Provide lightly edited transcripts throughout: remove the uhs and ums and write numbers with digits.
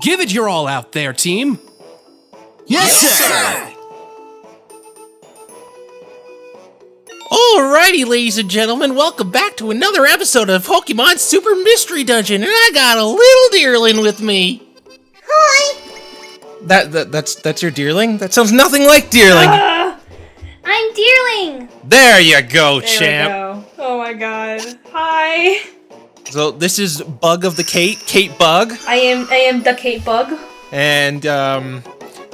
Give it your all out there, team. Yes, sir! Alrighty, ladies and gentlemen, welcome back to another episode of Pokemon Super Mystery Dungeon, and I got a little deerling with me. Hi! That's your deerling? That sounds nothing like deerling. I'm Deerling! There you go, There champ. we go. Oh my god. Hi. So this is Bug of the Kate Bug, I am the Kate Bug. and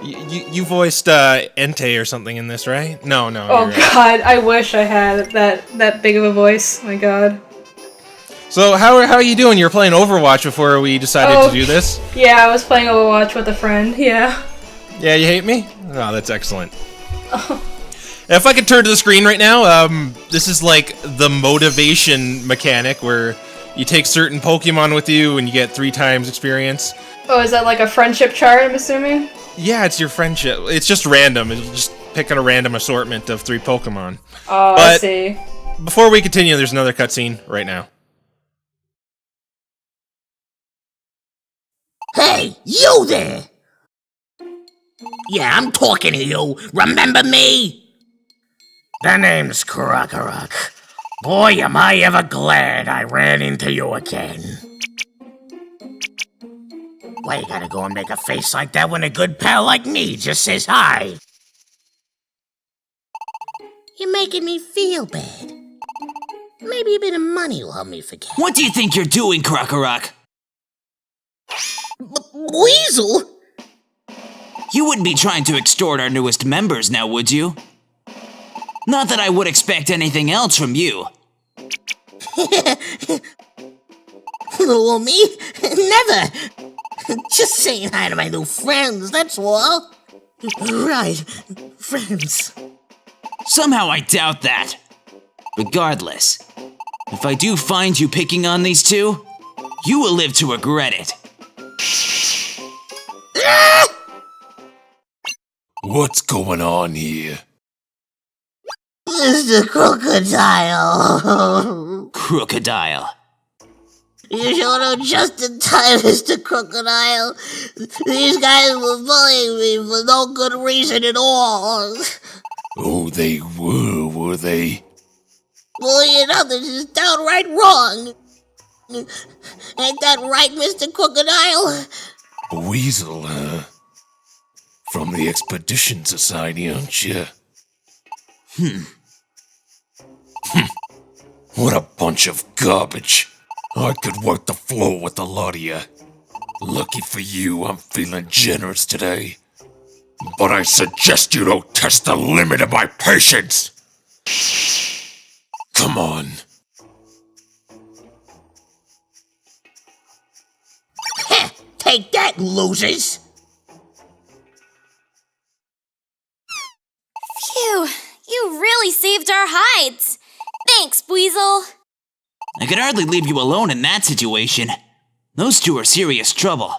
you voiced Entei or something in this, right? No. Oh you're right. god, I wish I had that big of a voice. My god. So how are you doing? You were playing Overwatch before we decided to do this. Yeah, I was playing Overwatch with a friend. Yeah. Yeah, you hate me? Oh, that's excellent. If I could turn to the screen right now, this is like the motivation mechanic where you take certain Pokemon with you and you get 3 times experience. Oh, is that like a friendship chart, I'm assuming? Yeah, it's your friendship. It's just random. It's just picking a random assortment of 3 Pokemon. Oh, I see. Before we continue, there's another cutscene right now. Hey, you there! Yeah, I'm talking to you. Remember me? The name's Krookodile. Boy, am I ever glad I ran into you again. Why you gotta go and make a face like that when a good pal like me just says hi? You're making me feel bad. Maybe a bit of money will help me forget. What do you think you're doing, Krookodile? Weasel? You wouldn't be trying to extort our newest members now, would you? Not that I would expect anything else from you. Well, me? Never! Just saying hi to my new friends, that's all. Right, friends. Somehow I doubt that. Regardless, if I do find you picking on these 2, you will live to regret it. What's going on here? Mr. Krookodile. Krookodile. You showed up just in time, Mr. Krookodile. These guys were bullying me for no good reason at all. Oh, they were they? Bullying others is downright wrong. Ain't that right, Mr. Krookodile? A weasel, huh? From the Expedition Society, aren't you? What a bunch of garbage. I could work the floor with a lot of you. Lucky for you, I'm feeling generous today. But I suggest you don't test the limit of my patience. Come on. Heh, take that, losers. Phew, you really saved our hides. Thanks, Weasel. I could hardly leave you alone in that situation. Those 2 are serious trouble.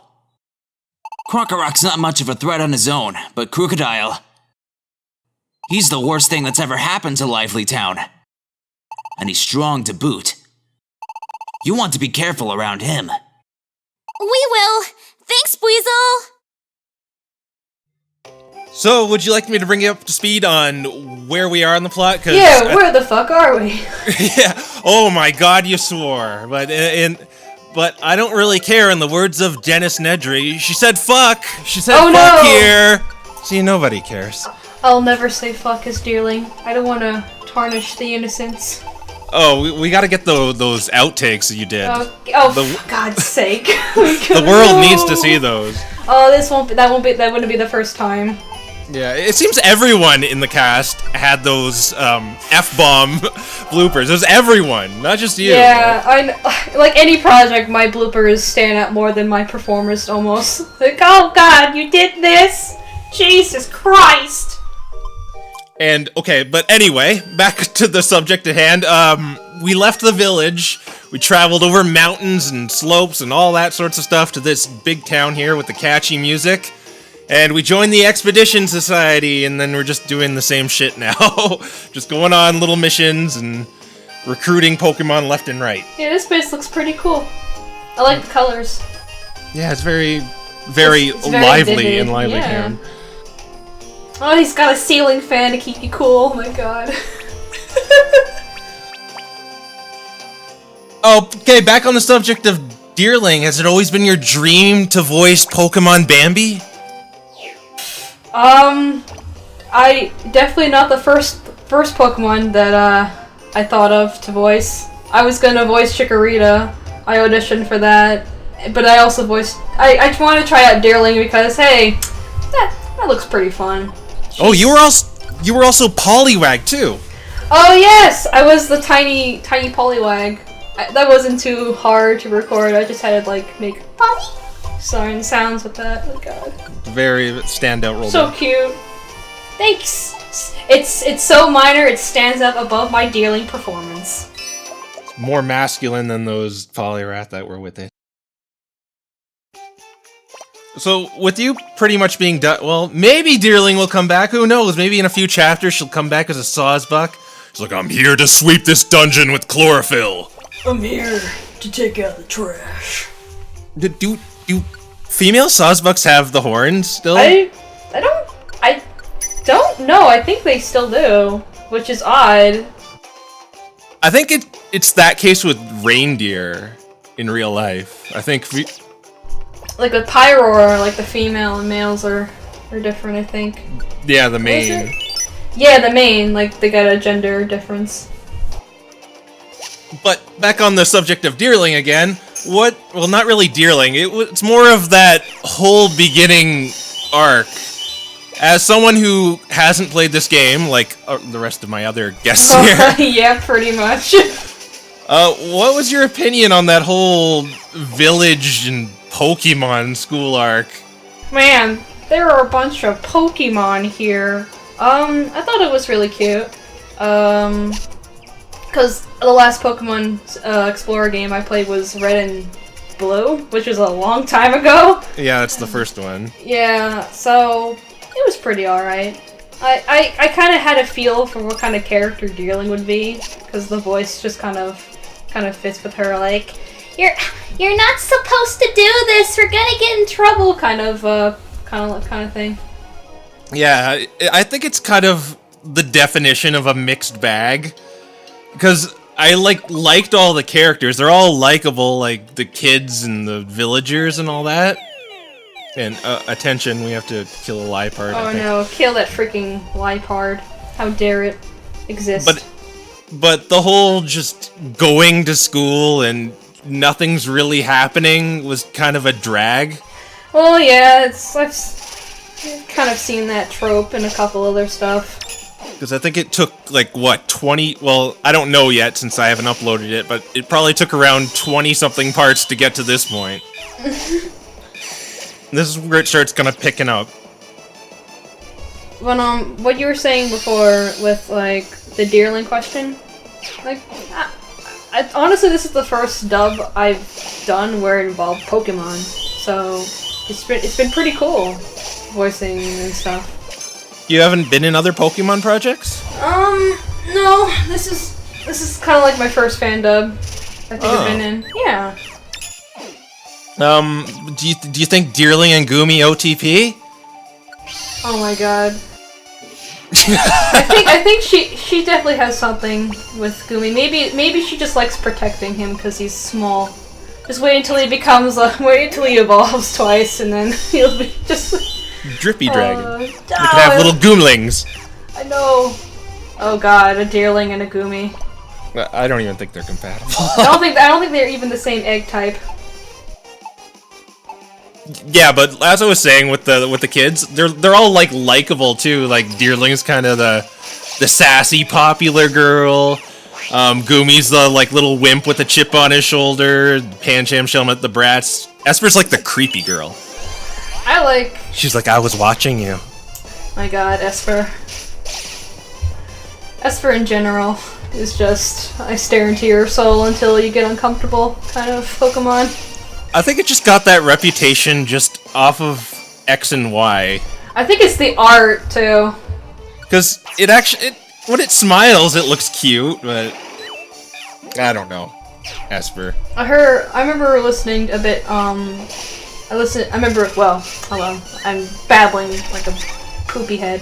Krookodil's not much of a threat on his own, but Krookodile... he's the worst thing that's ever happened to Lively Town. And he's strong to boot. You want to be careful around him. We will. Thanks, Weasel. So, would you like me to bring you up to speed on where we are in the plot? Yeah, where the fuck are we? Yeah. Oh my God, you swore. But I don't really care. In the words of Dennis Nedry, she said "fuck." She said Oh, "fuck" no. here. See, nobody cares. I'll never say fuck as Deerling. I don't want to tarnish the innocence. Oh, we got to get those outtakes that you did. For God's sake. The world needs to see those. Oh, that wouldn't be the first time. Yeah, it seems everyone in the cast had those F-bomb bloopers. It was everyone, not just you. Yeah, like any project, my bloopers stand out more than my performers almost. Like, oh God, you did this? Jesus Christ! And, okay, but anyway, back to the subject at hand. We left the village, we traveled over mountains and slopes and all that sorts of stuff to this big town here with the catchy music. And we joined the Expedition Society, and then we're just doing the same shit now. Just going on little missions and recruiting Pokemon left and right. Yeah, this place looks pretty cool. I like the colors. Yeah, it's very, very It's very lively vivid, and lively yeah. town. Oh, he's got a ceiling fan to keep you cool. Oh my god. Okay, back on the subject of Deerling, has it always been your dream to voice Pokemon Bambi? I definitely not the first Pokemon that I thought of to voice. I was gonna voice Chikorita. I auditioned for that, but I also voiced. I want to try out Deerling because hey, that looks pretty fun. Oh, you were also Poliwag too. Oh yes, I was the tiny Poliwag. That wasn't too hard to record. I just had to like make sounds with that. Oh god. Very standout role. So cute. Thanks. It's so minor it stands up above my Deerling performance. More masculine than those Poliwrath that were with it. So, with you pretty much being done, well, maybe Deerling will come back, who knows, maybe in a few chapters she'll come back as a Sawsbuck. She's like, I'm here to sweep this dungeon with chlorophyll. I'm here to take out the trash. Do female Sawsbucks have the horns still? I don't know. I think they still do, which is odd. I think it's that case with reindeer in real life. I think Like with Pyroar, like the female and males are different, I think. yeah, the Is main. it? Yeah, the main, like they got a gender difference. But back on the subject of Deerling again, well, not really Deerling. It's more of that whole beginning arc. As someone who hasn't played this game, like the rest of my other guests here, Yeah, pretty much. what was your opinion on that whole village and Pokemon school arc? Man, there are a bunch of Pokemon here. I thought it was really cute. Because the last Pokemon Explorer game I played was Red and Blue, which was a long time ago. Yeah, that's the first one. Yeah, so it was pretty alright. I kind of had a feel for what kind of character Deerling would be, because the voice just kind of fits with her, like, you're not supposed to do this, we're gonna get in trouble, kind of thing. Yeah, I think it's kind of the definition of a mixed bag. Because I liked all the characters. They're all likable, like the kids and the villagers and all that. And attention, we have to kill a Liepard. Oh no, kill that freaking Liepard. How dare it exist. But the whole just going to school and nothing's really happening was kind of a drag. Well, yeah, I've kind of seen that trope in a couple other stuff. Because I think it took, like, what, 20... Well, I don't know yet since I haven't uploaded it, but it probably took around 20-something parts to get to this point. This is where it starts kind of picking up. When, what you were saying before with, like, the Deerling question, like, honestly, this is the first dub I've done where it involved Pokemon, so it's been pretty cool, voicing and stuff. You haven't been in other Pokemon projects? No, this is kind of like my first fan dub I think I've been in. Yeah. Do you think Deerling and Gumi OTP? Oh my god. I think she definitely has something with Gumi. Maybe she just likes protecting him because he's small. Just wait until he evolves twice, and then he'll be just Drippy Dragon. You can can have little Goomlings. I know. Oh god, a Deerling and a Gumi. I don't even think they're compatible. I don't think they're even the same egg type. Yeah, but as I was saying with the kids, they're all like likable too. Like Deerling's kind of the sassy popular girl. Gumi's the like little wimp with a chip on his shoulder. Pancham Shelmet the brats. Esper's like the creepy girl. She's like, I was watching you. My god, Esper. Esper in general is just, I stare into your soul until you get uncomfortable kind of Pokemon. I think it just got that reputation just off of X and Y. I think it's the art, too. Because it actually, when it smiles, it looks cute, but I don't know. Esper. I remember listening a bit, I remember, well, hold on. I'm babbling like a poopy head.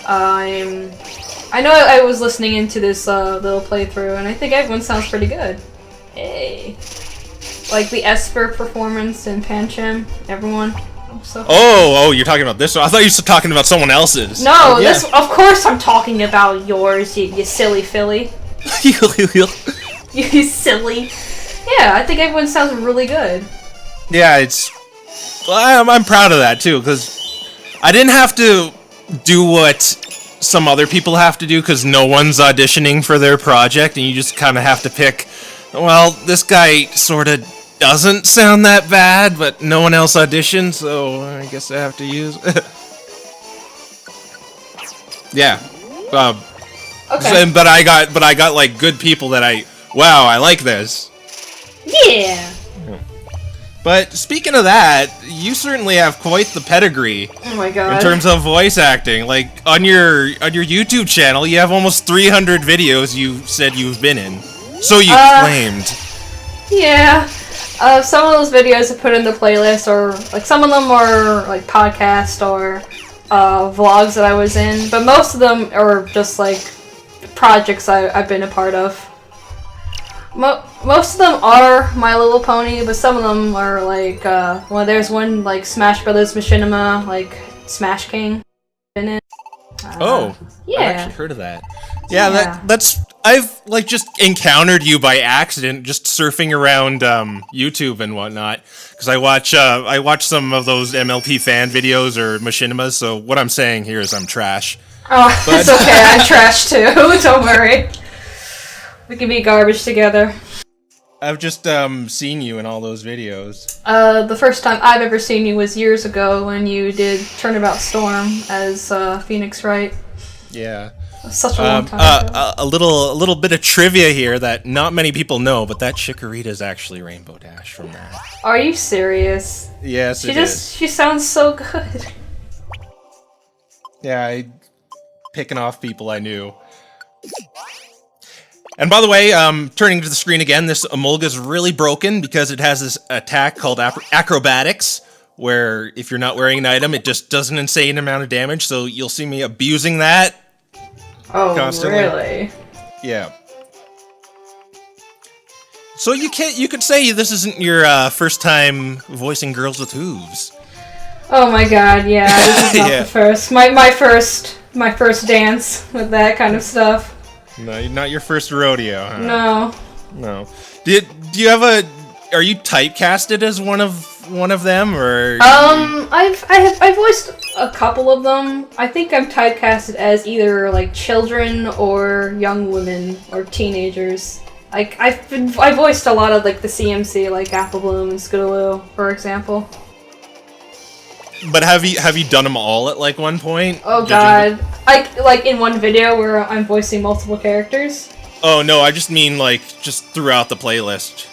I know I was listening into this little playthrough, and I think everyone sounds pretty good. Hey. Like the Esper performance in Pancham, everyone. Oh, you're talking about this one? I thought you were talking about someone else's. No, this, of course I'm talking about yours, you silly filly. You silly. Yeah, I think everyone sounds really good. Yeah, I'm proud of that too, because I didn't have to do what some other people have to do, because no one's auditioning for their project, and you just kind of have to pick, well, this guy sort of doesn't sound that bad, but no one else auditioned, so I guess I have to use. Yeah. Okay. But I got like good people that wow, I like this. Yeah. But speaking of that, you certainly have quite the pedigree. Oh my god. In terms of voice acting. Like on your YouTube channel, you have almost 300 videos you said you've been in. So you claimed. Yeah. Some of those videos I put in the playlist, or like some of them are like podcasts or vlogs that I was in, but most of them are just like projects I've been a part of. Most of them are My Little Pony, but some of them are like, well, there's one like Smash Brothers Machinima, like Smash King in it. Yeah. I've actually heard of that. Yeah, that's I've like just encountered you by accident, just surfing around YouTube and whatnot, because I watch some of those MLP fan videos or machinimas. So what I'm saying here is I'm trash. Oh, it's okay. I'm trash too. Don't worry. We can be garbage together. I've just seen you in all those videos. The first time I've ever seen you was years ago when you did Turnabout Storm as Phoenix Wright. Yeah. Such a long time ago. A little bit of trivia here that not many people know, but that Chikorita is actually Rainbow Dash from that. Are you serious? Yes, it is. She sounds so good. Yeah, picking off people I knew. And by the way, turning to the screen again, this Emolga is really broken because it has this attack called Acrobatics, where if you're not wearing an item, it just does an insane amount of damage, so you'll see me abusing that. Oh, constantly. Really? Yeah. So you could say this isn't your first time voicing girls with hooves. Oh my god, yeah, this is not Yeah. the first. My first dance with that kind of stuff. No, not your first rodeo, huh? No. Do you have are you typecasted as one of them, or? I voiced a couple of them. I think I'm typecasted as either like children or young women or teenagers. Like I voiced a lot of like the CMC, like Apple Bloom and Scootaloo, for example. But have you done them all at like one point? Oh god, like in one video where I'm voicing multiple characters. Oh no, I just mean like just throughout the playlist.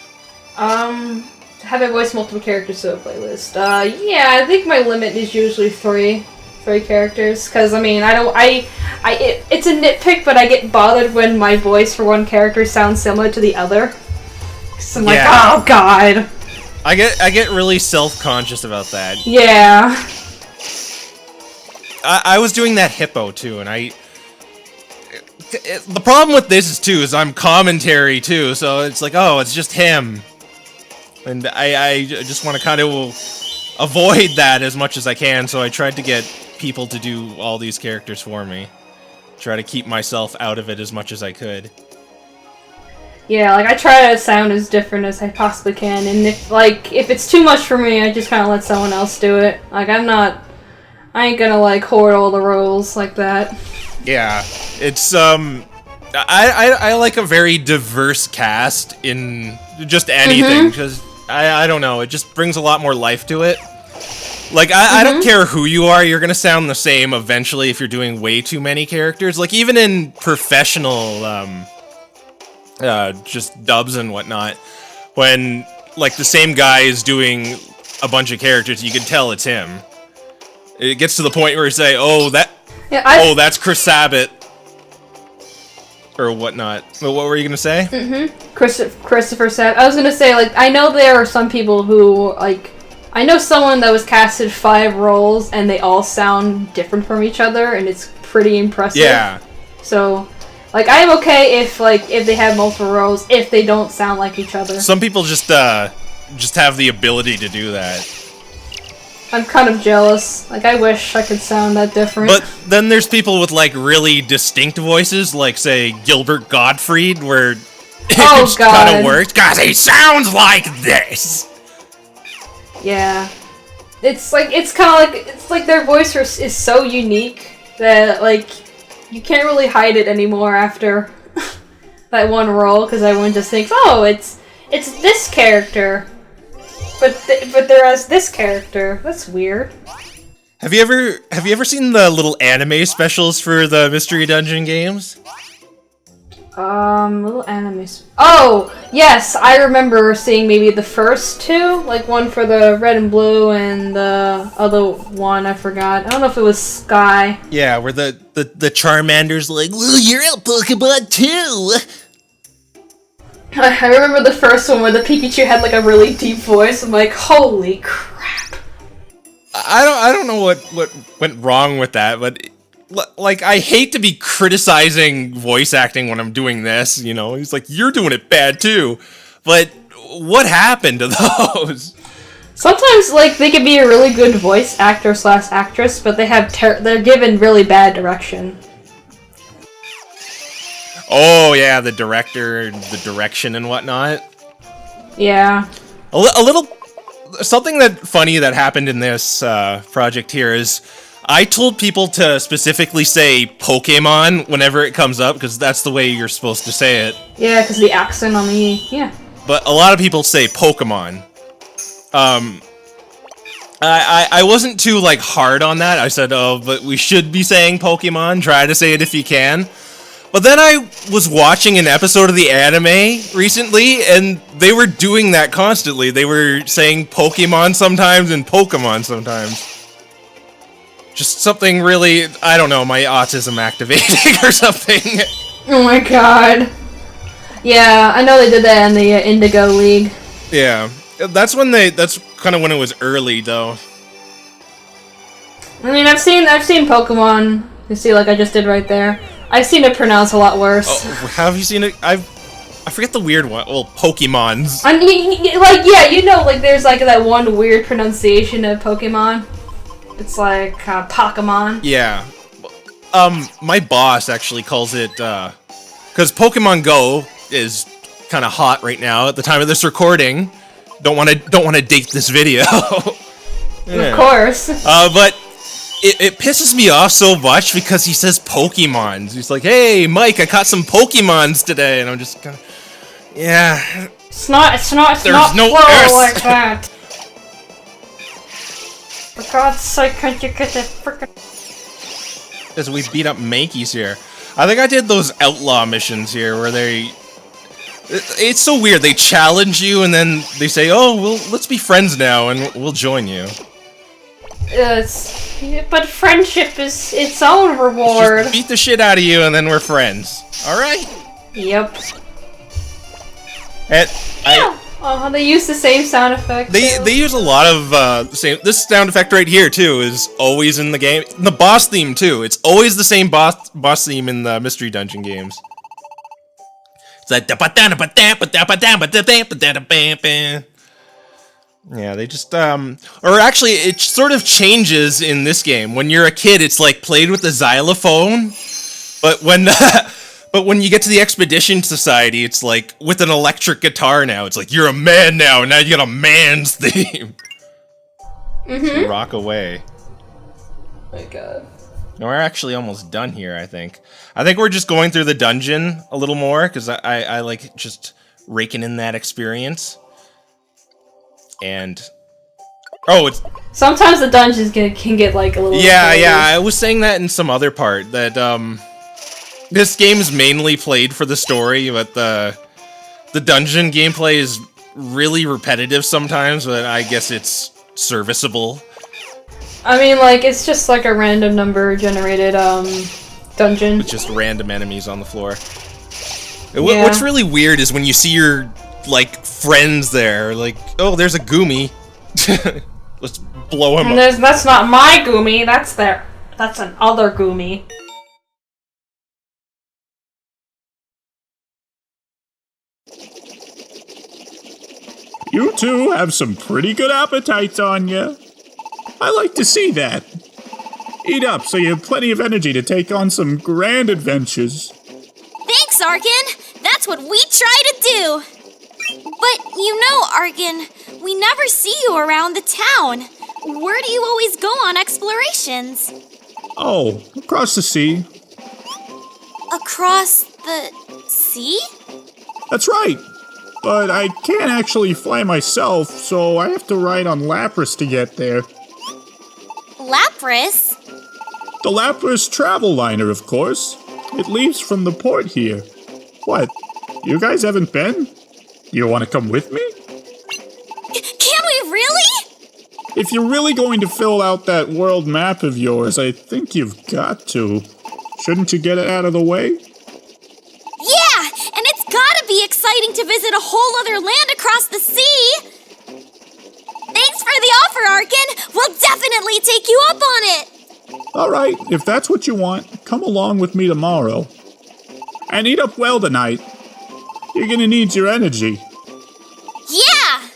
Have I voiced multiple characters to a playlist? Yeah, I think my limit is usually three characters. Because I mean, it's a nitpick, but I get bothered when my voice for one character sounds similar to the other. So I'm like, oh god. I get really self-conscious about that. Yeah. I was doing that hippo too, and the problem with this is I'm commentary too, so it's like, oh, it's just him. And I just want to kind of avoid that as much as I can, so I tried to get people to do all these characters for me. Try to keep myself out of it as much as I could. Yeah, like I try to sound as different as I possibly can, and if it's too much for me, I just kind of let someone else do it. Like I ain't gonna like hoard all the roles like that. Yeah, it's I like a very diverse cast in just anything, because I don't know, it just brings a lot more life to it. Like, I don't care who you are, you're gonna sound the same eventually if you're doing way too many characters. Like, even in professional, just dubs and whatnot, when, like, the same guy is doing a bunch of characters, you can tell it's him. It gets to the point where you say, that's Chris Sabat, or whatnot. What were you gonna say? Christopher Sabat. I was gonna say, like, I know there are some people who, like, I know someone that was casted 5 roles, and they all sound different from each other, and it's pretty impressive. Yeah. So, like, I am okay if they have multiple roles, if they don't sound like each other. Some people just have the ability to do that. I'm kind of jealous. Like, I wish I could sound that different. But then there's people with, like, really distinct voices, like, say, Gilbert Gottfried, where it just kind of works, because he sounds like this! Yeah. It's kind of like their voice is so unique that, like, you can't really hide it anymore after that one role, because everyone just thinks, oh, it's this character. But they're as this character. That's weird. Have you ever seen the little anime specials for the Mystery Dungeon games? Little animes. Oh, yes, I remember seeing maybe the first 2, like one for the red and blue, and the other one I forgot. I don't know if it was Sky. Yeah, where the Charmander's like, well, you're a Pokemon too. I remember the first one where the Pikachu had like a really deep voice. I'm like, holy crap. I don't know what went wrong with that, but like, I hate to be criticizing voice acting when I'm doing this, you know? He's like, you're doing it bad too. But what happened to those? Sometimes, like, they could be a really good voice actor / actress, but they're given really bad direction. Oh yeah, the director, the direction and whatnot. Yeah. A little something funny that happened in this project here is I told people to specifically say Pokemon whenever it comes up, because that's the way you're supposed to say it. Yeah, because the accent on the E. Yeah. But a lot of people say Pokemon. I wasn't too, like, hard on that. I said, oh, but we should be saying Pokemon. Try to say it if you can. But then I was watching an episode of the anime recently, and they were doing that constantly. They were saying Pokemon sometimes and Pokemon sometimes. Just something really, I don't know, my autism activating or something. Oh my god. Yeah, I know they did that in the Indigo League. Yeah, that's kind of when it was early, though. I mean, I've seen Pokemon. You see, like I just did right there. I've seen it pronounced a lot worse. Oh, have you seen it? I forget the weird one. Well, Pokemons. Like, yeah, you know, like there's like that one weird pronunciation of Pokemon. It's like Pokemon. Yeah. My boss actually calls it because Pokemon Go is kind of hot right now at the time of this recording. Don't want to date this video. Yeah. Of course. But it pisses me off so much because he says Pokemons. He's like, "Hey, Mike, I caught some Pokemons today," and I'm just kind of, yeah. It's not There's no plural S. like that. For God's sake, can't you get that frickin'... As we beat up Mankeys here. I think I did those outlaw missions here where they... It's so weird. They challenge you and then they say, oh, well, let's be friends now and we'll join you. But friendship is its own reward. Just beat the shit out of you and then we're friends. Alright? Yep. And They use the same sound effect. They use a lot of same. This sound effect right here too is always in the game. The boss theme too. It's always the same boss theme in the Mystery Dungeon games. It's like yeah, they just or actually it sort of changes in this game. When you're a kid, it's like played with the xylophone, but when you get to the Expedition Society, it's like with an electric guitar now. It's like, you're a man now, and now you got a man's theme. So rock away. Oh my god. No, we're actually almost done here, I think. I think we're just going through the dungeon a little more, because I like just raking in that experience. And... oh, it's... sometimes the dungeons can get like a little... yeah, I was saying that in some other part, that, this game is mainly played for the story, but the dungeon gameplay is really repetitive sometimes, but I guess it's serviceable. I mean, like, it's just like a random number generated, dungeon. With just random enemies on the floor. Yeah. What's really weird is when you see your, like, friends there, like, oh, there's a Goomy. Let's blow him And up. that's not my Goomy, that's an other Goomy. You two have some pretty good appetites on you. I like to see that. Eat up so you have plenty of energy to take on some grand adventures. Thanks, Arkin! That's what we try to do! But you know, Arkin, we never see you around the town. Where do you always go on explorations? Oh, across the sea. Across the sea? That's right. But I can't actually fly myself, so I have to ride on Lapras to get there. Lapras? The Lapras travel liner, of course. It leaves from the port here. What? You guys haven't been? You want to come with me? Can we really? If you're really going to fill out that world map of yours, I think you've got to. Shouldn't you get it out of the way? Yeah, and it's gotta be exciting to visit a whole other land across the sea! Thanks for the offer, Arkin! We'll definitely take you up on it! Alright, if that's what you want, come along with me tomorrow. And eat up well tonight. You're gonna need your energy. Yeah!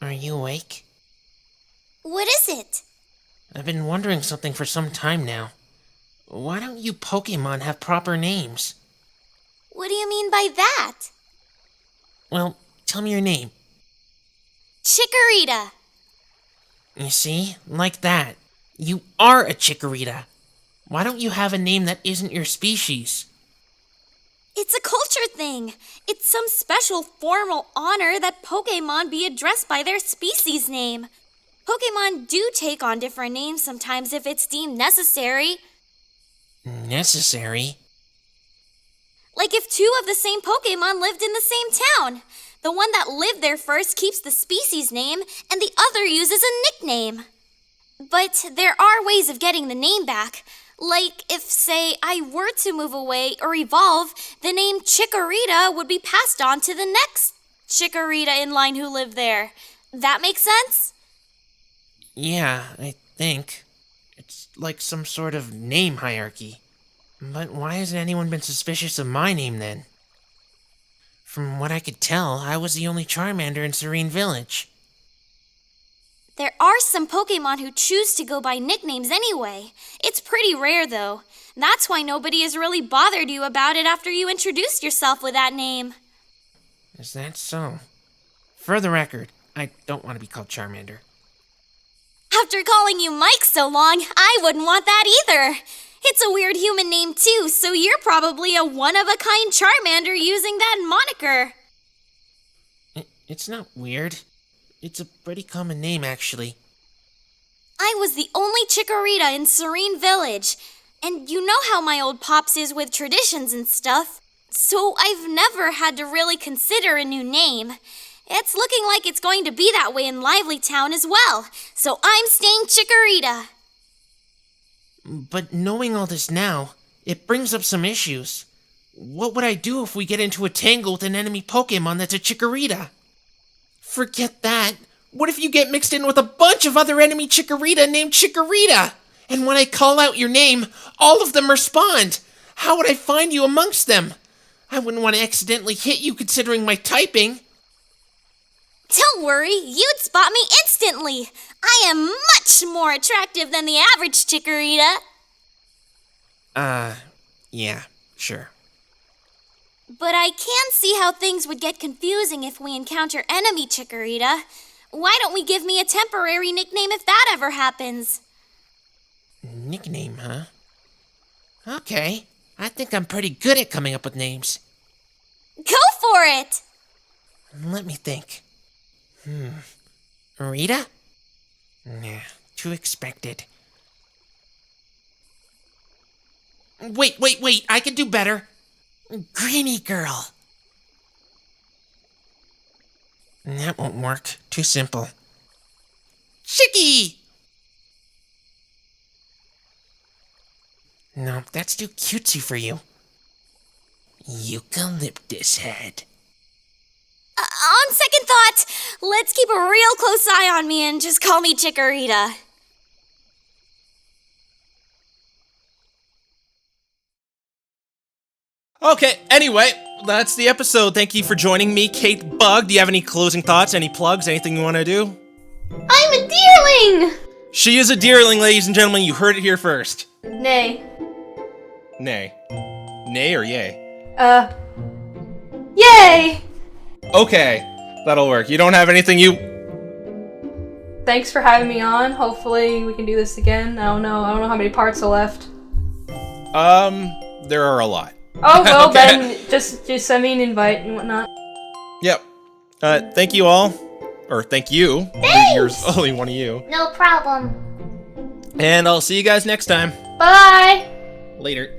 Are you awake? What is it? I've been wondering something for some time now. Why don't you Pokemon have proper names? What do you mean by that? Well, tell me your name. Chikorita. You see? Like that. You are a Chikorita. Why don't you have a name that isn't your species? It's a culture thing. It's some special formal honor that Pokemon be addressed by their species name. Pokemon do take on different names sometimes if it's deemed necessary. Necessary? Like if two of the same Pokemon lived in the same town. The one that lived there first keeps the species name, and the other uses a nickname. But there are ways of getting the name back. Like if, say, I were to move away or evolve, the name Chikorita would be passed on to the next Chikorita in line who lived there. That makes sense? Yeah, I think. It's like some sort of name hierarchy. But why hasn't anyone been suspicious of my name then? From what I could tell, I was the only Charmander in Serene Village. There are some Pokemon who choose to go by nicknames anyway. It's pretty rare though. That's why nobody has really bothered you about it after you introduced yourself with that name. Is that so? For the record, I don't want to be called Charmander. After calling you Mike so long, I wouldn't want that either. It's a weird human name too, so you're probably a one-of-a-kind Charmander using that moniker. It's not weird. It's a pretty common name, actually. I was the only Chikorita in Serene Village, and you know how my old pops is with traditions and stuff, so I've never had to really consider a new name. It's looking like it's going to be that way in Lively Town as well, so I'm staying Chikorita. But knowing all this now, it brings up some issues. What would I do if we get into a tangle with an enemy Pokemon that's a Chikorita? Forget that. What if you get mixed in with a bunch of other enemy Chikorita named Chikorita? And when I call out your name, all of them respond. How would I find you amongst them? I wouldn't want to accidentally hit you considering my typing. Don't worry, you'd spot me instantly. I am much more attractive than the average Chikorita. Yeah, sure. But I can see how things would get confusing if we encounter enemy Chikorita. Why don't we give me a temporary nickname if that ever happens? Nickname, huh? Okay, I think I'm pretty good at coming up with names. Go for it! Let me think. Rita? Nah, too expected. Wait, I can do better. Greenie Girl. That won't work. Too simple. Chicky! No, that's too cutesy for you. Eucalyptus head. On second thought, let's keep a real close eye on me and just call me Chikorita. Okay, anyway, that's the episode. Thank you for joining me, Kate Bug. Do you have any closing thoughts, any plugs, anything you want to do? I'm a deerling! She is a deerling, ladies and gentlemen. You heard it here first. Nay. Nay. Nay or yay? Yay! Okay, that'll work. You don't have anything you... Thanks for having me on. Hopefully we can do this again. I don't know how many parts are left. There are a lot. Oh, well Okay. then, just send me an invite and whatnot. Yep. Thank you all. Or thank you. Thanks! There's only one of you. No problem. And I'll see you guys next time. Bye! Later.